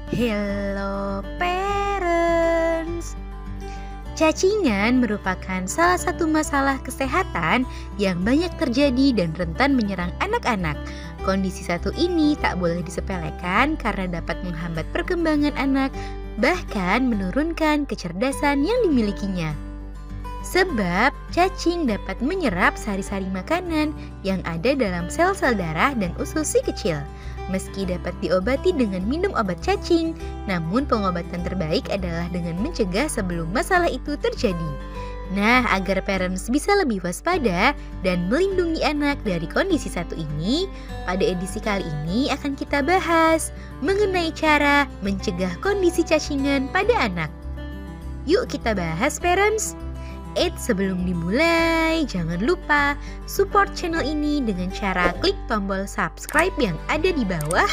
Hello parents. Cacingan merupakan salah satu masalah kesehatan yang banyak terjadi dan rentan menyerang anak-anak. Kondisi satu ini tak boleh disepelekan karena dapat menghambat perkembangan anak, bahkan menurunkan kecerdasan yang dimilikinya. Sebab cacing dapat menyerap sari-sari makanan yang ada dalam sel-sel darah dan usus si kecil. Meski dapat diobati dengan minum obat cacing, namun pengobatan terbaik adalah dengan mencegah sebelum masalah itu terjadi. Nah, agar parents bisa lebih waspada dan melindungi anak dari kondisi satu ini, pada edisi kali ini akan kita bahas mengenai cara mencegah kondisi cacingan pada anak. Yuk kita bahas parents! Sebelum dimulai, jangan lupa support channel ini dengan cara klik tombol subscribe yang ada di bawah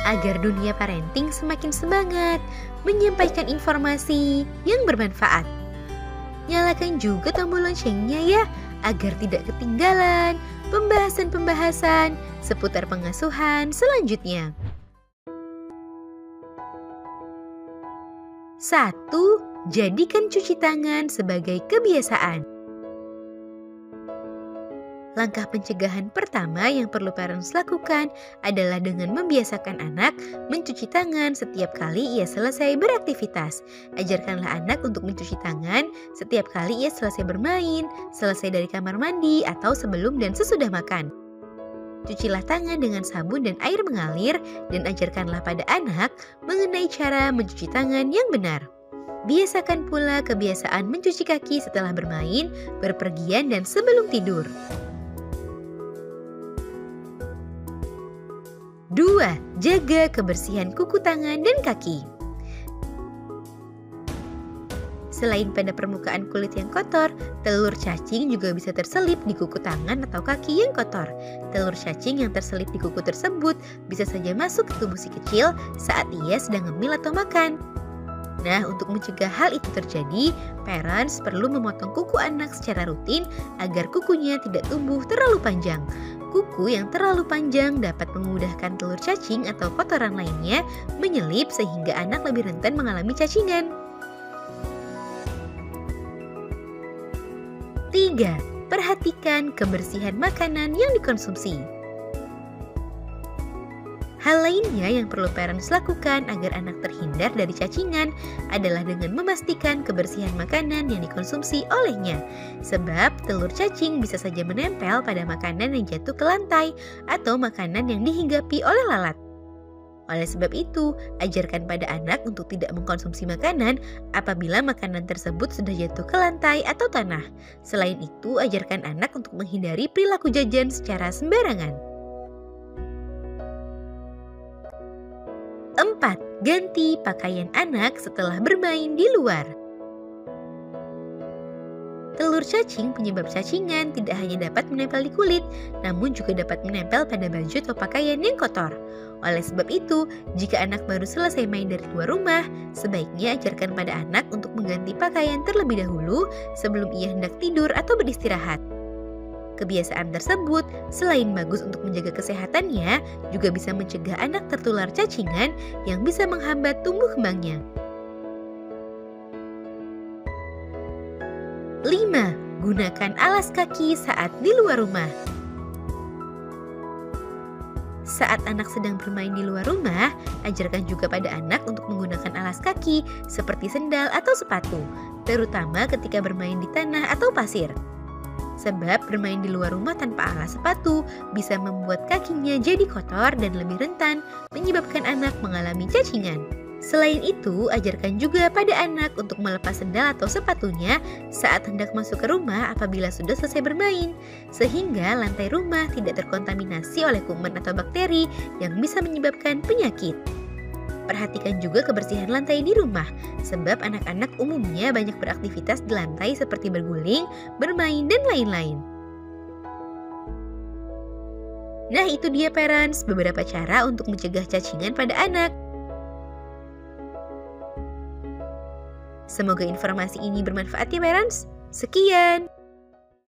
agar dunia parenting semakin semangat menyampaikan informasi yang bermanfaat. Nyalakan juga tombol loncengnya ya, agar tidak ketinggalan pembahasan-pembahasan seputar pengasuhan selanjutnya. 1. Jadikan cuci tangan sebagai kebiasaan. Langkah pencegahan pertama yang perlu parents lakukan adalah dengan membiasakan anak mencuci tangan setiap kali ia selesai beraktivitas. Ajarkanlah anak untuk mencuci tangan setiap kali ia selesai bermain, selesai dari kamar mandi, atau sebelum dan sesudah makan. Cucilah tangan dengan sabun dan air mengalir dan ajarkanlah pada anak mengenai cara mencuci tangan yang benar. Biasakan pula kebiasaan mencuci kaki setelah bermain, berpergian, dan sebelum tidur. 2. Jaga kebersihan kuku tangan dan kaki. Selain pada permukaan kulit yang kotor, telur cacing juga bisa terselip di kuku tangan atau kaki yang kotor. Telur cacing yang terselip di kuku tersebut bisa saja masuk ke tubuh si kecil saat ia sedang ngemil atau makan. Nah, untuk mencegah hal itu terjadi, parents perlu memotong kuku anak secara rutin agar kukunya tidak tumbuh terlalu panjang. Kuku yang terlalu panjang dapat memudahkan telur cacing atau kotoran lainnya menyelip sehingga anak lebih rentan mengalami cacingan. 3. Perhatikan kebersihan makanan yang dikonsumsi. Hal lainnya yang perlu parents lakukan agar anak terhindar dari cacingan adalah dengan memastikan kebersihan makanan yang dikonsumsi olehnya. Sebab telur cacing bisa saja menempel pada makanan yang jatuh ke lantai atau makanan yang dihinggapi oleh lalat. Oleh sebab itu, ajarkan pada anak untuk tidak mengkonsumsi makanan apabila makanan tersebut sudah jatuh ke lantai atau tanah. Selain itu, ajarkan anak untuk menghindari perilaku jajan secara sembarangan. 4. Ganti pakaian anak setelah bermain di luar. Telur cacing penyebab cacingan tidak hanya dapat menempel di kulit, namun juga dapat menempel pada baju atau pakaian yang kotor. Oleh sebab itu, jika anak baru selesai main dari luar rumah, sebaiknya ajarkan pada anak untuk mengganti pakaian terlebih dahulu sebelum ia hendak tidur atau beristirahat. Kebiasaan tersebut selain bagus untuk menjaga kesehatannya, juga bisa mencegah anak tertular cacingan yang bisa menghambat tumbuh kembangnya. 5. Gunakan alas kaki saat di luar rumah. Saat anak sedang bermain di luar rumah, ajarkan juga pada anak untuk menggunakan alas kaki seperti sendal atau sepatu, terutama ketika bermain di tanah atau pasir. Sebab bermain di luar rumah tanpa alas sepatu bisa membuat kakinya jadi kotor dan lebih rentan menyebabkan anak mengalami cacingan. Selain itu, ajarkan juga pada anak untuk melepas sendal atau sepatunya saat hendak masuk ke rumah apabila sudah selesai bermain, sehingga lantai rumah tidak terkontaminasi oleh kuman atau bakteri yang bisa menyebabkan penyakit. Perhatikan juga kebersihan lantai di rumah, sebab anak-anak umumnya banyak beraktivitas di lantai seperti berguling, bermain, dan lain-lain. Nah, itu dia parents, beberapa cara untuk mencegah cacingan pada anak. Semoga informasi ini bermanfaat ya parents. Sekian.